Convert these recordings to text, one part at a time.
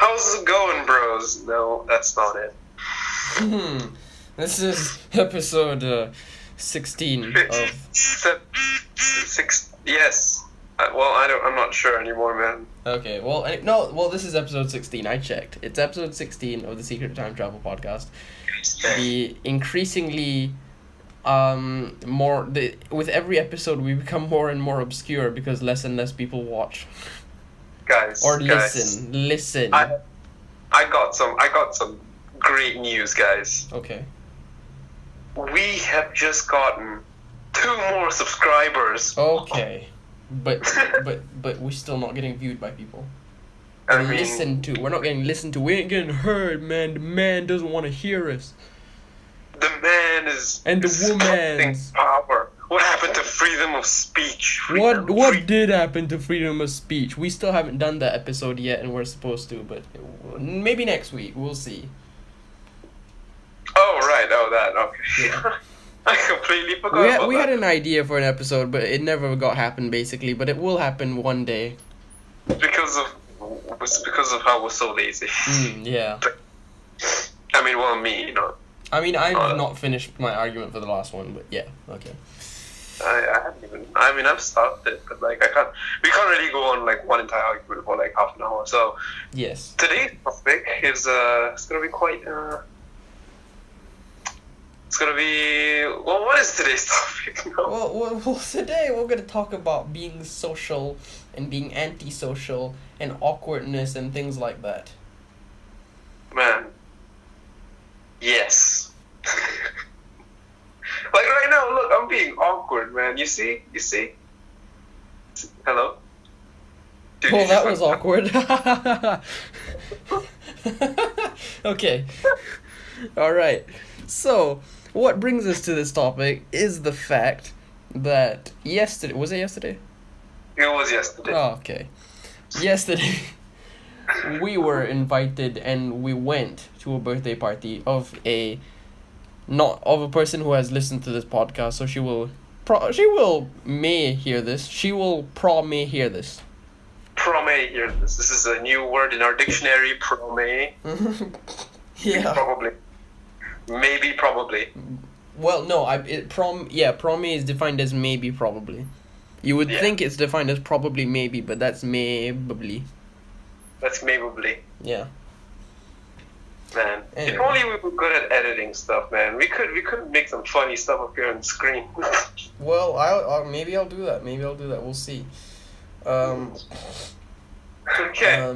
How's it going, bros? No, that's not it. This is episode 16 of... Yes. I'm not sure anymore, man. Okay, this is episode 16. I checked. It's episode 16 of the Secret Time Travel Podcast. The increasingly... with every episode we become more and more obscure because less and less people watch. Guys. Listen. I got some great news, guys. Okay. We have just gotten 2 more subscribers. Okay. But we're still not getting viewed by people. We're not getting listened to. We ain't getting heard, man. The man doesn't want to hear us. The man is... And the woman's... power. What happened to freedom of speech? What did happen to freedom of speech? We still haven't done that episode yet, and we're supposed to, but maybe next week. We'll see. Oh, right. Oh, that. Okay. Yeah. I completely forgot about we that. had an idea for an episode, but it never got happened, basically. But it will happen one day. It's because of how we're so lazy. Yeah. Me, you know. I've not finished my argument for the last one, but yeah, okay. I haven't even... I've started, but we can't really go on one entire argument for half an hour. So yes, today's topic is it's gonna be quite it's gonna be... Well, what is today's topic? No. Well, today we're gonna talk about being social and being antisocial and awkwardness and things like that. Man. Yes. Right now, look, I'm being awkward, man. You see? Hello? Dude, well, that was awkward. Okay. Alright. So, what brings us to this topic is the fact that yesterday... Was it yesterday? It was yesterday. Oh, okay. Yesterday, we were invited and we went to a birthday party of a person who has listened to this podcast, so she may hear this. May hear this. May hear this. This is a new word in our dictionary, may. Yeah. Probably. Maybe, probably. Well, no, may is defined as maybe, probably. You would think it's defined as probably, maybe, but that's maybe. That's maybe. Yeah. Man, anyway. If only we were good at editing stuff, man. We could make some funny stuff appear on the screen. Well, maybe I'll do that. We'll see. Okay.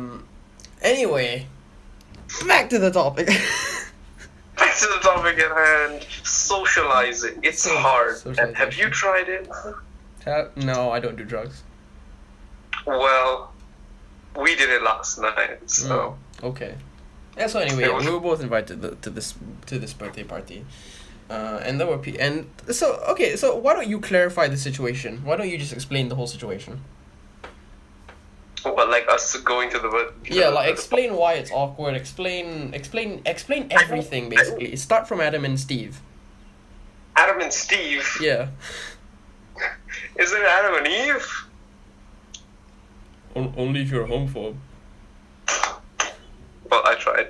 Anyway, back to the topic. Back to the topic at hand. Socializing. It's hard. And have you tried it? No, I don't do drugs. Well, we did it last night, so... Okay. Yeah, so anyway, we were both invited to this birthday party. And there were so why don't you clarify the situation? Why don't you just explain the whole situation? What, us going to the... Yeah, explain why it's awkward, explain everything, basically. Start from Adam and Steve. Adam and Steve? Yeah. Isn't it Adam and Eve? Only if you're a homophobe. Well, I tried.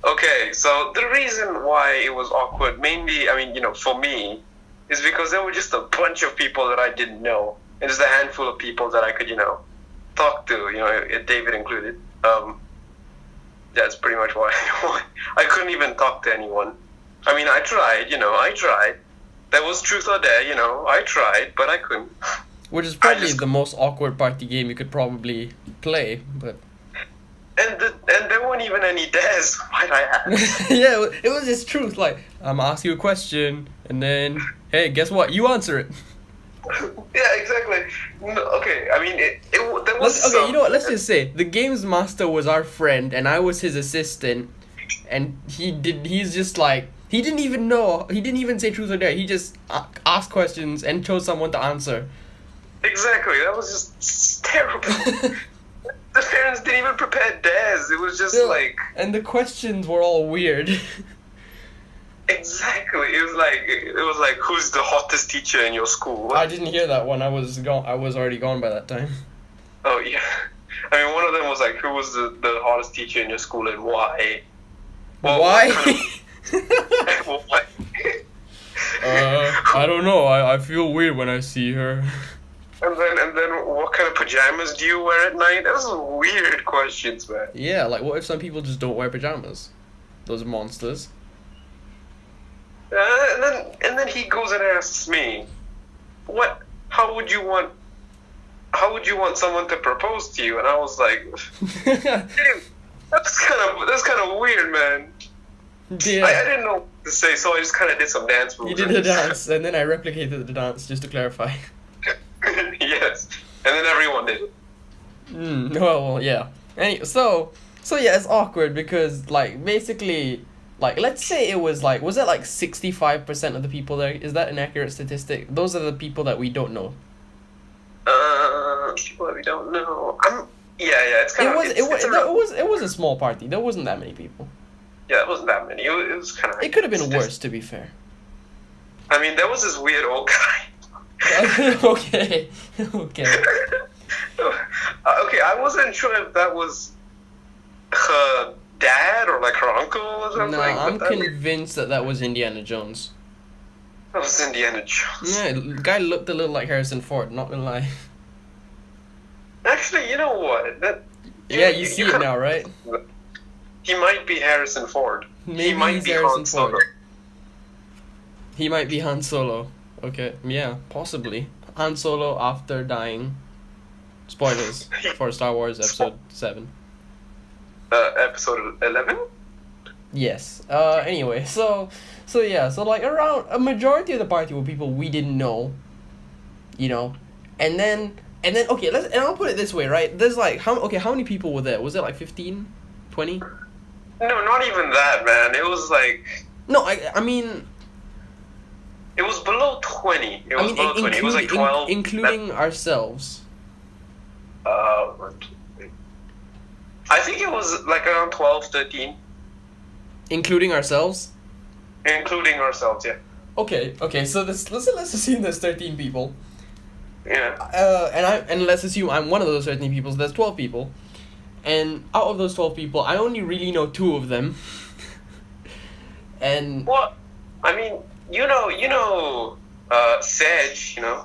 Okay, so the reason why it was awkward, mainly, for me, is because there were just a bunch of people that I didn't know. And just a handful of people that I could, talk to, David included. That's pretty much why I couldn't even talk to anyone. I tried. There was truth or dare, I tried, but I couldn't. Which is probably the most awkward party game you could probably play, but... And there weren't even any dares, might I add. Yeah, it was just truth, I'm gonna ask you a question, and then, hey, guess what? You answer it. Yeah, exactly. No, okay, there was you know what, let's just say, the games master was our friend, and I was his assistant, and he didn't even say truth or dare, he just asked questions and chose someone to answer. Exactly, that was just terrible. The parents didn't even prepare dares. It was just and the questions were all weird. Exactly. It was like who's the hottest teacher in your school? I didn't hear that one. I was already gone by that time. Oh yeah. One of them was like, who was the hardest teacher in your school and why? Why? Why? I don't know. I feel weird when I see her. And then what kind of pajamas do you wear at night? Those are weird questions, man. Yeah, like what if some people just don't wear pajamas? Those are monsters. And then he goes and asks me, "What? How would you want someone to propose to you?" And I was like, "Dude, that's kind of weird, man." Yeah. I didn't know what to say, so I just kind of did some dance moves. You did the dance, and then I replicated the dance just to clarify. Yes, and then everyone did. Well, yeah. So yeah, it's awkward because like basically, like let's say it was like 65% of the people there? Is that an accurate statistic? Those are the people that we don't know. People that we don't know. It's kind of. It was a small party. There wasn't that many people. Yeah, it wasn't that many. It was kind of. It could have been worse, to be fair. I mean, there was this weird old guy. Okay. Okay, I wasn't sure if that was her dad or like her uncle or something. No, I'm convinced that was Indiana Jones. That was Indiana Jones. Yeah, the guy looked a little like Harrison Ford, not gonna lie. Actually, you know what? You see it now, right? He might be Harrison Ford. Maybe he might he's be Harrison Han Solo. Ford. He might be Han Solo. Okay, yeah, possibly. Han Solo after dying. Spoilers for Star Wars Episode 7. Episode 11? Yes. Anyway, so like around a majority of the party were people we didn't know. You know, and then okay, and I'll put it this way, right? There's like how many people were there? Was it like 15, 20? No, not even that, man. It was like. No, I mean. It was below 20. It was below 20. It was like 12. Including ourselves. I think it was like around 12, 13. Including ourselves? Including ourselves, yeah. Okay, so let's assume there's 13 people. Yeah. And let's assume I'm one of those 13 people, so there's 12 people. And out of those 12 people, I only really know 2 of them. And... What? I mean... You know, Sedge, you know?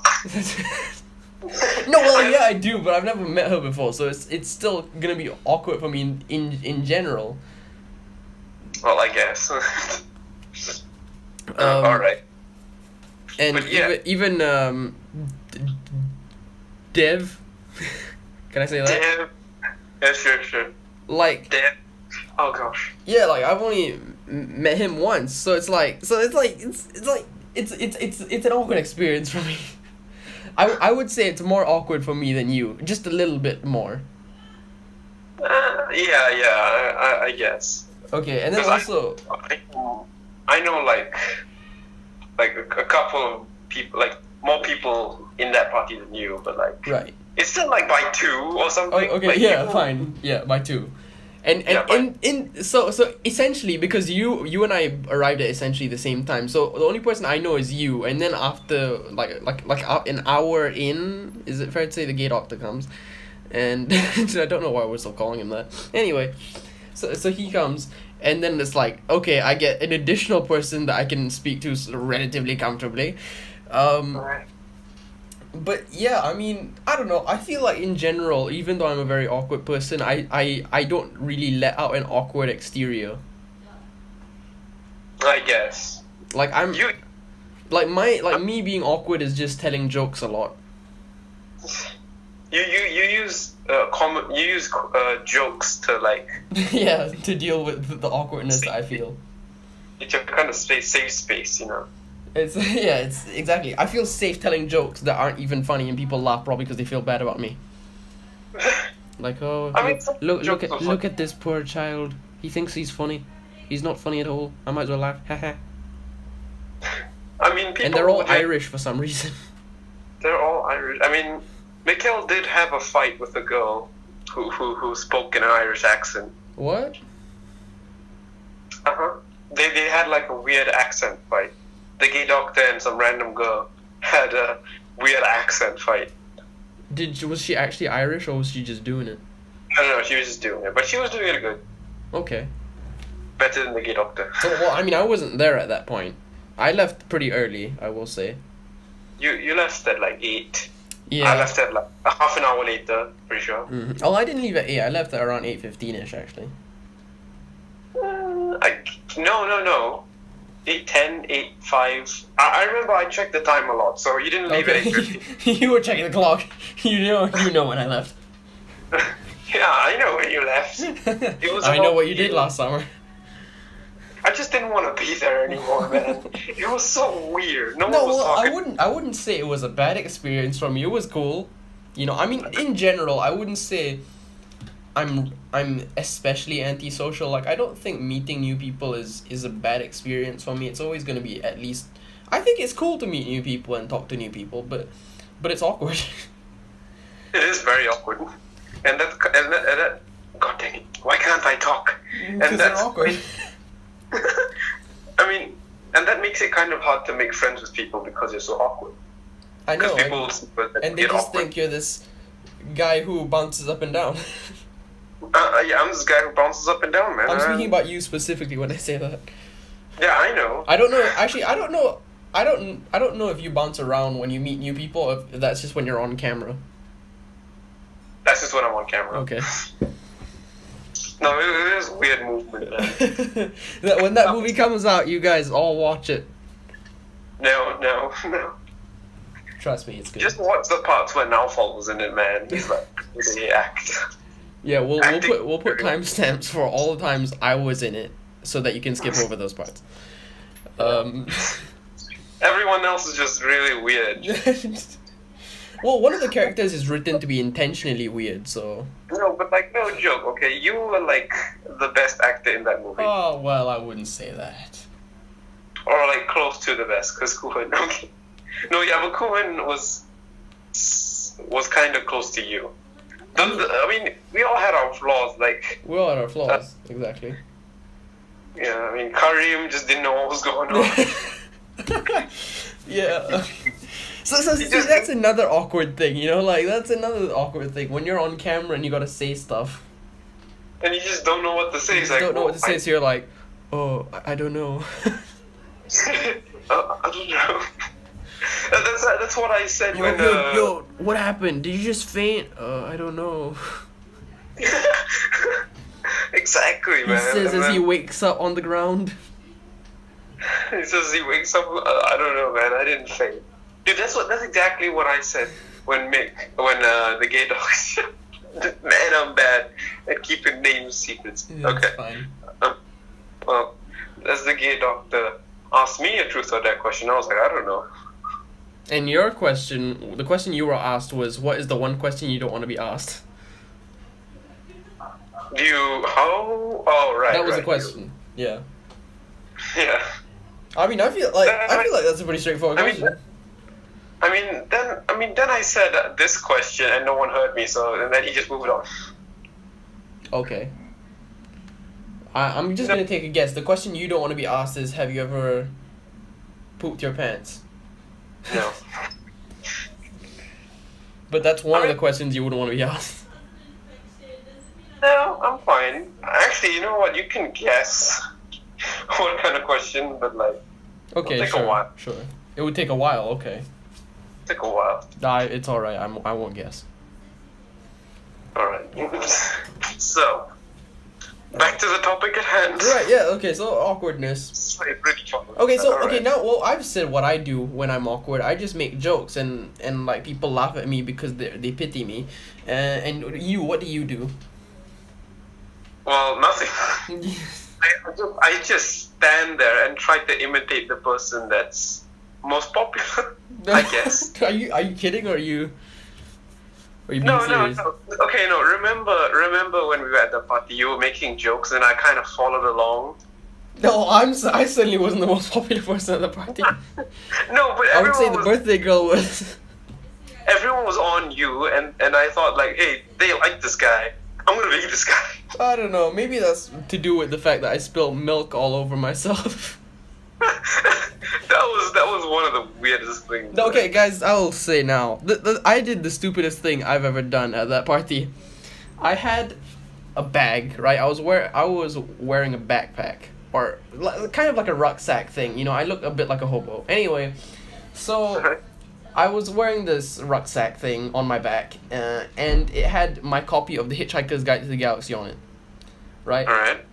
No, well, yeah, I do, but I've never met her before, so it's still gonna be awkward for me in general. Well, I guess. Alright. And but yeah. even Dev, can I say that? Dev. Yeah, sure. Like Dev. Oh gosh. Yeah, like I've only met him once, so it's an awkward experience for me. I would say it's more awkward for me than you, just a little bit more. I guess. Okay, and then also I know like a couple of people, like more people in that party than you, but like right. It's still like by 2 or something. Oh, okay, like, yeah, fine, yeah, by 2. So essentially because you and I arrived at essentially the same time, so the only person I know is you, and then after like an hour in, is it fair to say the gay doctor comes, and I don't know why we're still calling him that. Anyway, so he comes, and then it's like, okay, I get an additional person that I can speak to relatively comfortably. Right. But yeah, I mean, I don't know. I feel like in general, even though I'm a very awkward person, I don't really let out an awkward exterior. I guess. Like me being awkward is just telling jokes a lot. You use jokes to like. Yeah, to deal with the awkwardness that I feel. It's a kind of safe space, you know. It's exactly. I feel safe telling jokes that aren't even funny, and people laugh probably because they feel bad about me. Like, oh, I mean, look at this poor child. He thinks he's funny. He's not funny at all. I might as well laugh. Haha. I mean, people. And they're all Irish for some reason. They're all Irish. I mean, Mikhail did have a fight with a girl who spoke in an Irish accent. What? They had like a weird accent fight. The gay doctor and some random girl had a weird accent fight. Was she actually Irish, or was she just doing it? No, she was just doing it, but she was doing it good. Okay. Better than the gay doctor. So, well, I mean, I wasn't there at that point. I left pretty early, I will say. You left at like 8. Yeah. I left at like a half an hour later, pretty sure. Mm-hmm. Oh, I didn't leave at 8. I left at around 8:15ish, actually. No. 8:10, 8:05. I remember I checked the time a lot, so you didn't leave at 8:50. You were checking the clock. You know when I left. Yeah, I know when you left. It was I know what you did last summer. I just didn't want to be there anymore, man. It was so weird. No one was well, talking. I wouldn't say it was a bad experience for me. It was cool. You know, I mean, in general, I wouldn't say I'm especially antisocial. Like, I don't think meeting new people is a bad experience for me. It's always going to be at least... I think it's cool to meet new people and talk to new people, but it's awkward. It is very awkward. And that God dang it, why can't I talk? Because they're awkward. I mean, and that makes it kind of hard to make friends with people because you're so awkward. I know. People and they just think you're this guy who bounces up and down. Yeah, I'm this guy who bounces up and down, man. I'm speaking about you specifically when I say that. Yeah, I know. I don't know. Actually, I don't know. I don't know if you bounce around when you meet new people, or if that's just when you're on camera. That's just when I'm on camera. Okay. No, it is weird movement, man. When that movie comes out, you guys all watch it. No. Trust me, it's good. Just watch the parts where Naufal was in it, man. He's like, he act. Yeah, we'll put timestamps for all the times I was in it, so that you can skip over those parts. Everyone else is just really weird. Well, one of the characters is written to be intentionally weird, so... No, but like, no joke, okay? You were like the best actor in that movie. Oh, well, I wouldn't say that. Or like close to the best, because Kuhan, okay. No, yeah, but Kuhan was kind of close to you. I mean, we all had our flaws, like... We all had our flaws, exactly. Yeah, I mean, Karim just didn't know what was going on. Yeah. So see, that's another awkward thing, you know? Like, that's another awkward thing. When you're on camera and you gotta say stuff. And you just don't know what to say. You don't know what to say, so you're like, oh, I don't know. I don't know. That's what I said when... Yo, what happened? Did you just faint? I don't know. Exactly, man. He says as he wakes up on the ground. He says he wakes up... I don't know, man. I didn't faint. Dude, that's exactly what I said when the gay dog said, man, I'm bad at keeping names secrets. Yeah, okay. Fine. Well, as the gay doctor asked me a truth or dare question, I was like, I don't know. And your question, the question you were asked was, what is the one question you don't want to be asked? Oh, right. That was the question. Yeah. Yeah. I mean, I feel like that's a pretty straightforward question. Then I said this question and no one heard me, and then he just moved on. Okay. I'm just gonna take a guess. The question you don't want to be asked is, have you ever pooped your pants? No. But that's one of the questions you wouldn't want to be asked. No, I'm fine. Actually, you know what? You can guess what kind of question, but like... Okay, it'll take a while. Sure. It would take a while, okay. Take a while. It's alright, I won't guess. Alright. So, back to the topic at hand. Right, yeah, okay, so awkwardness. Okay, so, okay, now, well, I've said what I do when I'm awkward. I just make jokes, and like, people laugh at me because they pity me. And you, what do you do? Well, nothing. I just stand there and try to imitate the person that's most popular, I guess. Are you kidding, or are you being no, serious? No. Okay, no. Remember when we were at the party, you were making jokes, and I kind of followed along. No, I certainly wasn't the most popular person at the party. No, but I would say the birthday girl was. Everyone was on you, and I thought like, hey, they like this guy. I'm gonna be this guy. I don't know. Maybe that's to do with the fact that I spilled milk all over myself. that was one of the weirdest things. No, okay, guys, I will say now. I did the stupidest thing I've ever done at that party. I had a bag, right? I was wearing a backpack, or kind of like a rucksack thing. You know, I look a bit like a hobo. Anyway, so I was wearing this rucksack thing on my back, and it had my copy of The Hitchhiker's Guide to the Galaxy on it, right? Alright.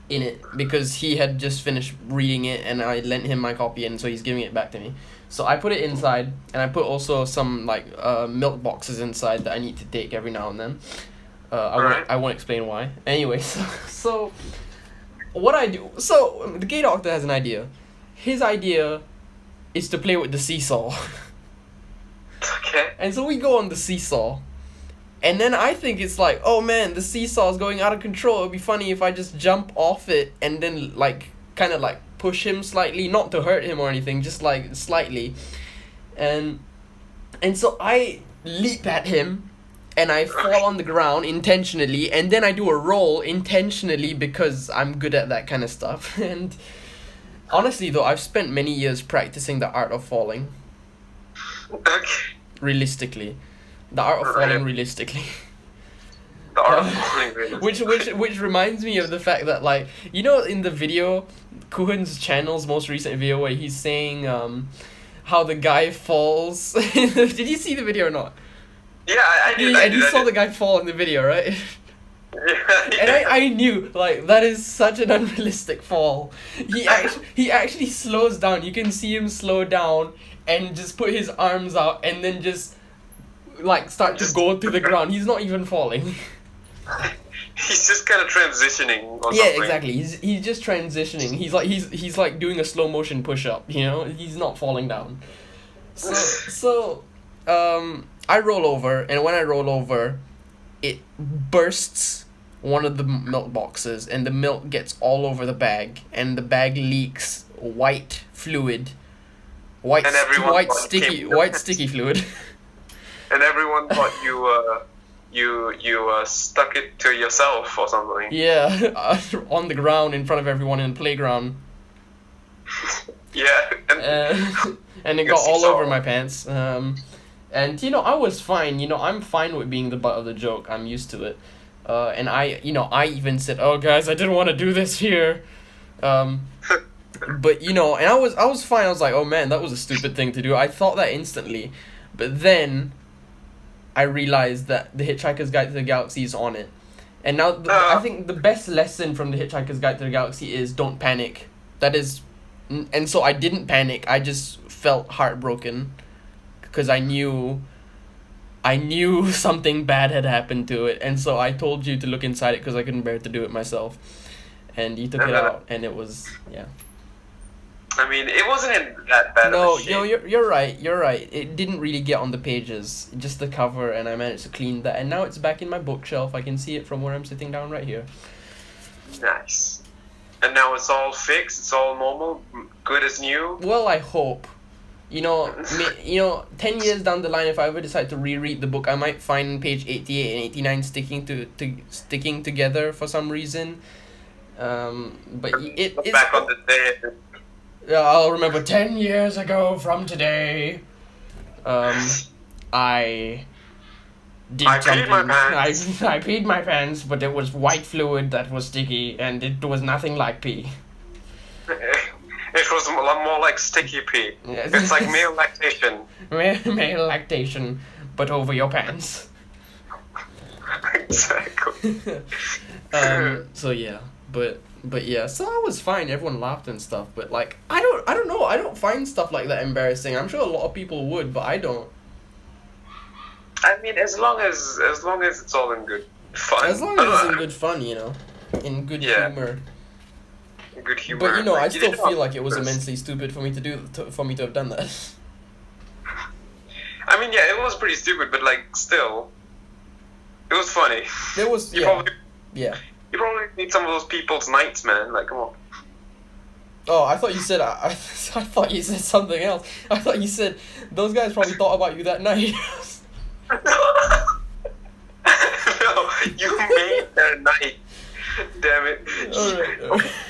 In it, because he had just finished reading it, and I lent him my copy, and so he's giving it back to me. So I put it inside, and I put also some like milk boxes inside that I need to take every now and then. I won't explain why. Anyway, so what I do? So the gay doctor has an idea. His idea is to play with the seesaw. Okay. And so we go on the seesaw. And then I think it's like, oh man, the seesaw is going out of control. It'd be funny if I just jump off it and then like kind of like push him slightly, not to hurt him or anything, just like slightly. And so I leap at him and I fall on the ground intentionally, and then I do a roll intentionally because I'm good at that kind of stuff. And honestly though, I've spent many years practicing the art of falling. Okay. Realistically. The art of falling realistically. The art of falling realistically. Which reminds me of the fact that, like, you know, in the video, Kuhan's channel's most recent video where he's saying how the guy falls. Did you see the video or not? Yeah, I did. And you saw the guy fall in the video, right? Yeah. And I knew, like, that is such an unrealistic fall. He actually slows down. You can see him slow down and just put his arms out and then just like start to go to the ground. He's not even falling. He's just kind of transitioning or yeah, something. exactly. He's just transitioning. He's like doing a slow motion push up, you know? He's not falling down. So I roll over, and when I roll over, it bursts one of the milk boxes, and the milk gets all over the bag, and the bag leaks white fluid. White sticky fluid. And everyone thought you stuck it to yourself or something. Yeah, on the ground in front of everyone in the playground. Yeah. And it got all over my pants. And you know, I was fine. You know, I'm fine with being the butt of the joke. I'm used to it. And I even said, "Oh guys, I didn't want to do this here." But you know, and I was fine. I was like, "Oh man, that was a stupid thing to do." I thought that instantly. But then I realized that The Hitchhiker's Guide to the Galaxy is on it. And now I think the best lesson from The Hitchhiker's Guide to the Galaxy is don't panic. That is... And so I didn't panic. I just felt heartbroken. Because I knew something bad had happened to it. And so I told you to look inside it because I couldn't bear to do it myself. And you took it out. And it was... Yeah. I mean, it wasn't in that bad of a shape. No, you're right. You're right. It didn't really get on the pages, just the cover, and I managed to clean that. And now it's back in my bookshelf. I can see it from where I'm sitting down right here. Nice. And now it's all fixed. It's all normal, good as new. Well, I hope. You know, 10 years down the line, if I ever decide to reread the book, I might find page 88 and 89 sticking together for some reason. But it's back on the day. I'll remember 10 years ago from today. I peed my pants. I peed my pants, but it was white fluid that was sticky, and it was nothing like pee. It was a lot more like sticky pee. Yes. It's like male lactation. Male lactation, but over your pants. Exactly. So yeah, but yeah, so I was fine. Everyone laughed and stuff, but like I don't know. I don't find stuff like that embarrassing. I'm sure a lot of people would, but I don't. I mean, as long as it's all in good fun. As long as it's in good fun, you know, in good humor. Good humor. But you know, I still feel like it was this. immensely stupid for me to have done that. I mean, yeah, it was pretty stupid, but like still, it was funny. It was You probably need some of those people's nights, man. Like, come on. Oh, I thought you said I thought you said something else. I thought you said those guys probably thought about you that night. No, you made their night. Damn it. Alright.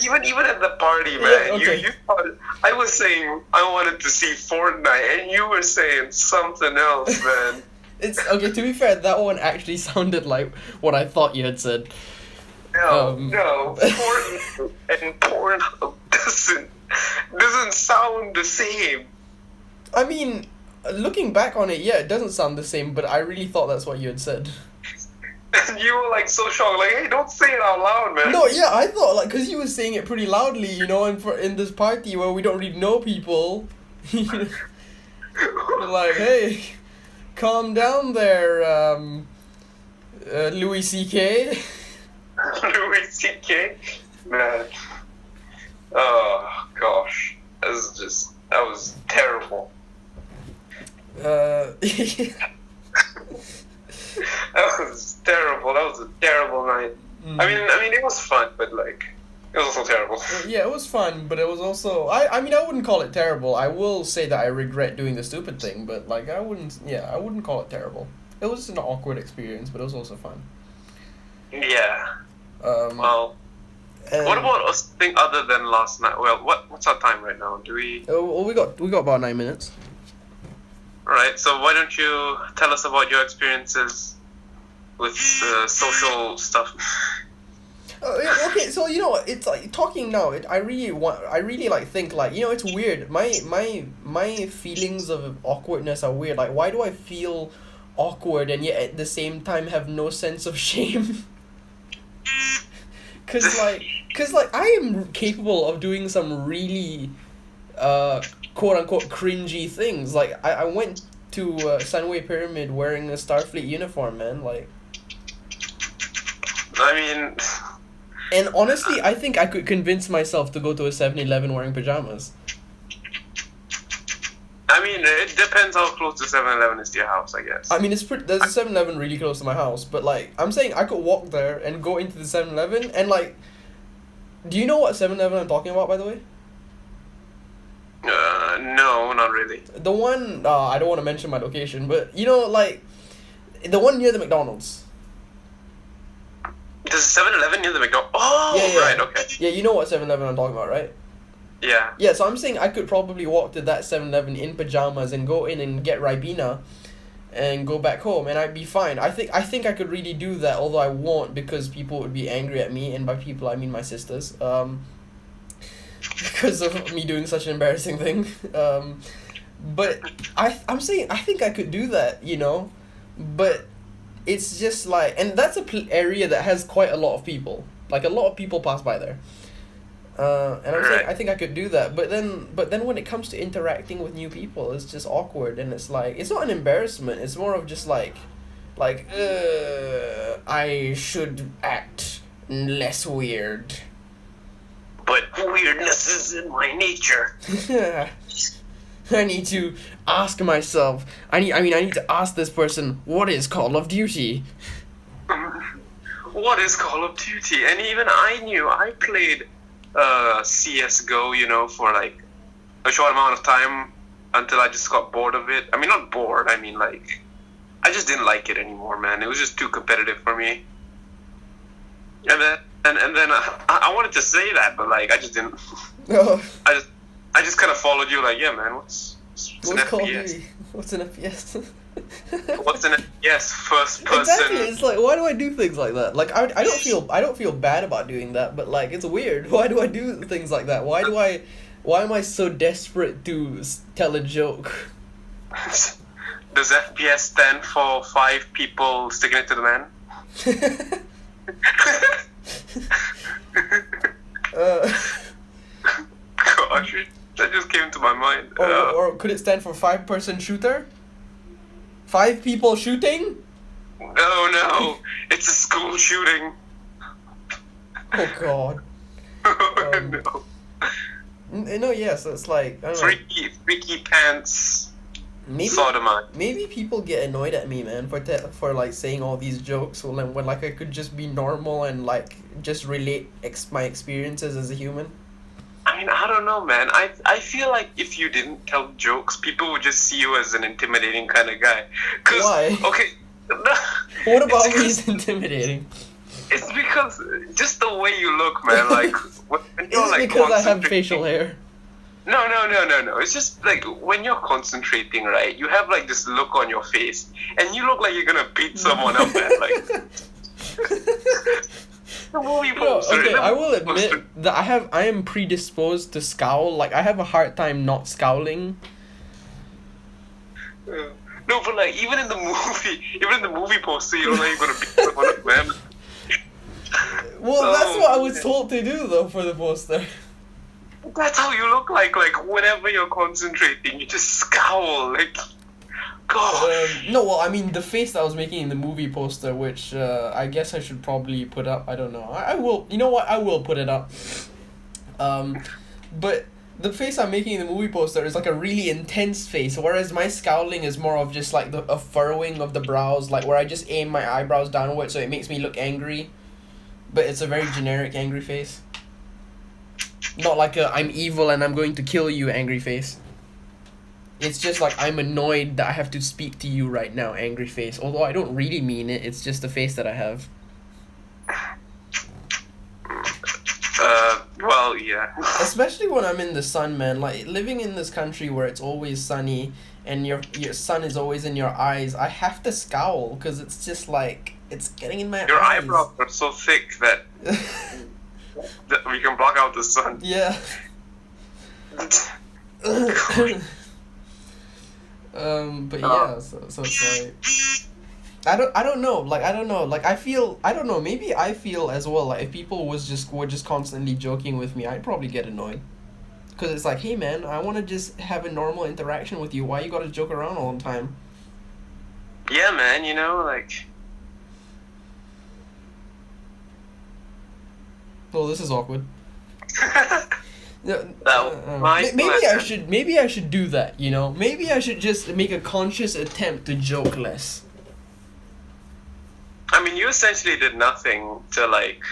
Even at the party, man. Yeah, okay. You thought I was saying I wanted to see Fortnite, and you were saying something else, man. It's okay. To be fair, that one actually sounded like what I thought you had said. No, porn and Pornhub doesn't sound the same. I mean, looking back on it, yeah, it doesn't sound the same, but I really thought that's what you had said. And you were like so shocked, like, hey, don't say it out loud, man. No, yeah, I thought like because you were saying it pretty loudly, you know, and in this party where we don't really know people, you're like, hey, calm down there, Louis C.K. Louis C.K. Man. Oh gosh, that was terrible. Uh, That was terrible. That was a terrible night. Mm. I mean, it was fun, but like, it was also terrible. Yeah, it was fun, but it was also I mean, I wouldn't call it terrible. I will say that I regret doing the stupid thing, but like, I wouldn't call it terrible. It was an awkward experience, but it was also fun. Yeah. Well, what about something other than last night? Well, what's our time right now? Do we? Oh, we got about 9 minutes. Alright, so why don't you tell us about your experiences with social stuff? Okay, so you know what? It's like talking now. I really like think like, you know, it's weird. My feelings of awkwardness are weird. Like, why do I feel awkward and yet at the same time have no sense of shame? Cause like I am capable of doing some really quote unquote cringy things. Like I went to Sunway Pyramid wearing a Starfleet uniform, man. Like, I mean, and honestly, I think I could convince myself to go to a 7-Eleven wearing pajamas. I mean, it depends how close the 7-Eleven is to your house, I guess. I mean, there's a 7-Eleven really close to my house, but like I'm saying, I could walk there and go into the 7-Eleven and like, do you know what 7-Eleven I'm talking about, by the way? No, not really. The one, I don't want to mention my location, but you know, like, the one near the McDonald's. There's a 7-Eleven near the McDonald's? Oh, yeah. Right, okay. Yeah, you know what 7-Eleven I'm talking about, right? Yeah. Yeah, so I'm saying I could probably walk to that 7-Eleven in pajamas and go in and get Ribena and go back home and I'd be fine. I think I could really do that, although I won't because people would be angry at me, and by people I mean my sisters. Because of me doing such an embarrassing thing. But I'm saying I think I could do that, you know, but it's just like, and that's a area that has quite a lot of people. Like, a lot of people pass by there. And I'm saying I think I could do that, but then when it comes to interacting with new people, it's just awkward, and it's like, it's not an embarrassment. It's more of just like I should act less weird. But weirdness is in my nature. I need to ask myself. I need to ask this person, what is Call of Duty? What is Call of Duty? And even I played CSGO, you know, for like a short amount of time until I just got bored of it. I mean, not bored. I mean, like, I just didn't like it anymore, man. It was just too competitive for me. And then I wanted to say that, but like I just didn't. Oh. I just kind of followed you, like, yeah, man. What's an Call of FPS? Duty? What's an FPS? What's an FPS? First person. Exactly. It's like, why do I do things like that? Like, I don't feel bad about doing that, but like, it's weird. Why do I do things like that? Why am I so desperate to tell a joke? Does FPS stand for 5 people sticking it to the man? Gosh, that just came to my mind. Or could it stand for 5-person shooter? 5 people shooting? No, it's a school shooting. Oh God. No. No, yeah, so it's like, I don't know. Freaky pants. Sodomite. Maybe people get annoyed at me, man, for like saying all these jokes when like I could just be normal and like just relate my experiences as a human. I mean, I don't know, man. I feel like if you didn't tell jokes, people would just see you as an intimidating kind of guy. Why? Okay. What about me is intimidating? It's because just the way you look, man. Like, when you're It's like because I have facial hair. No. It's just like when you're concentrating, right? You have like this look on your face, and you look like you're gonna beat someone up, man. Like the movie poster. Okay, I will admit that I am predisposed to scowl. Like I have a hard time not scowling. No, but like even in the movie poster, you look like you're gonna beat someone up, man. Well, that's what I was told to do though for the poster. That's how you look like whenever you're concentrating, you just scowl, like, gosh. No, well, I mean, the face that I was making in the movie poster, which I guess I should probably put up, I don't know. I will, you know what, I will put it up. But the face I'm making in the movie poster is like a really intense face, whereas my scowling is more of just like a furrowing of the brows, like where I just aim my eyebrows downward so it makes me look angry. But it's a very generic angry face. Not like a I'm evil and I'm going to kill you angry face. It's just like I'm annoyed that I have to speak to you right now angry face. Although I don't really mean it, it's just the face that I have. Well, yeah. Especially when I'm in the sun, man. Like living in this country where it's always sunny and your sun is always in your eyes, I have to scowl because it's just like it's getting in my eyes. Your eyebrows are so thick that we can block out the sun. Yeah. But yeah, so it's like I don't know. Like I don't know. Like I don't know. Maybe I feel as well. Like if people were just constantly joking with me, I'd probably get annoyed. Cause it's like, hey man, I want to just have a normal interaction with you. Why you gotta joke around all the time? Yeah, man. You know, like. Oh, this is awkward. Maybe I should do that, you know? Maybe I should just make a conscious attempt to joke less. I mean, you essentially did nothing to like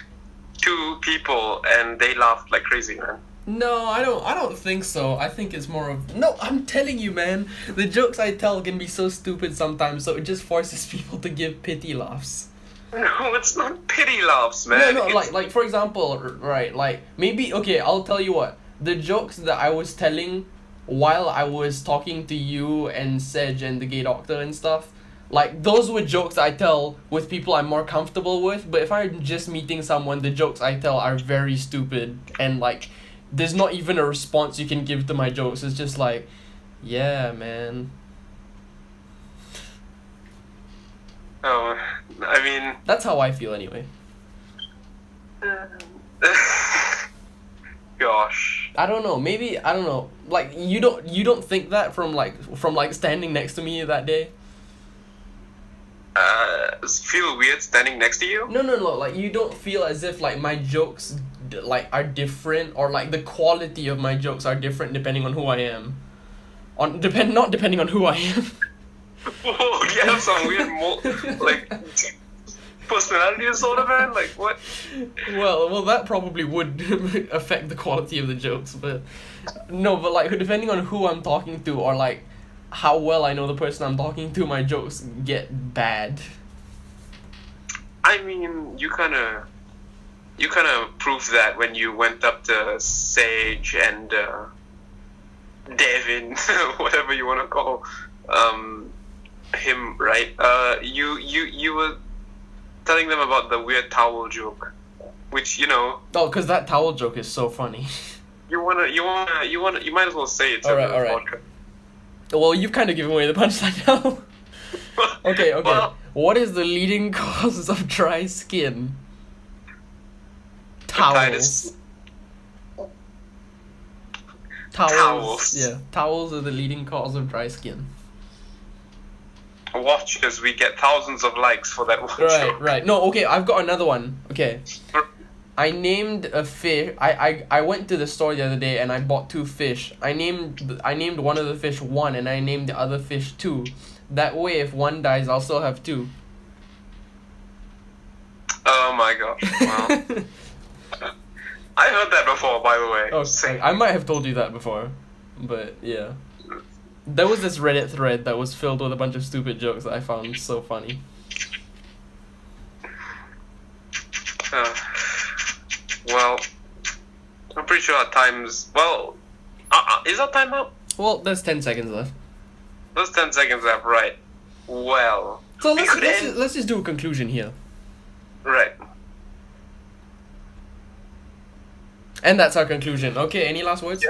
two people and they laughed like crazy, man. No, I don't think so. I think it's more of no, I'm telling you, man. The jokes I tell can be so stupid sometimes, so it just forces people to give pity laughs. No, it's not pity laughs, man. No, like for example, right, like maybe okay, I'll tell you what. The jokes that I was telling while I was talking to you and Sej and the gay doctor and stuff, like those were jokes I tell with people I'm more comfortable with, but if I'm just meeting someone, the jokes I tell are very stupid and like there's not even a response you can give to my jokes. It's just like, yeah, man. Oh, I mean... That's how I feel anyway. Gosh. I don't know. Maybe I don't know. Like you don't think that from standing next to me that day? Feel weird standing next to you? No. Like you don't feel as if like my jokes like are different or like the quality of my jokes are different depending on who I am. Not depending on who I am. Whoa, you have some weird like personality disorder, man? Like what? Well, that probably would affect the quality of the jokes, but no, but like depending on who I'm talking to or like how well I know the person I'm talking to, my jokes get bad. I mean, you kind of proved that when you went up to Sage and Devin, whatever you want to call him, right? You were telling them about the weird towel joke, which you know. Oh, because that towel joke is so funny. You might as well say it. All right. Well, you've kind of given away the punchline now. Okay. Well, what is the leading cause of dry skin? Towels. Towels. Yeah, towels are the leading cause of dry skin. Watch as we get thousands of likes for that one joke. Right. No, okay, I've got another one. Okay. I named a fish. I went to the store the other day and I bought 2 fish. I named one of the fish 1 and I named the other fish 2. That way, if one dies, I'll still have 2. Oh my gosh! Wow. I heard that before, by the way. Oh, I might have told you that before, but yeah. There was this Reddit thread that was filled with a bunch of stupid jokes that I found so funny. Well, I'm pretty sure at times... Well, Is our time up? Well, there's 10 seconds left. There's 10 seconds left, right. Well. So let's just do a conclusion here. Right. And that's our conclusion. Okay, any last words?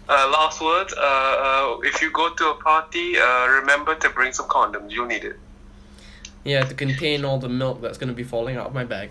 Last words. If you go to a party, remember to bring some condoms. You'll need it. Yeah, to contain all the milk that's going to be falling out of my bag.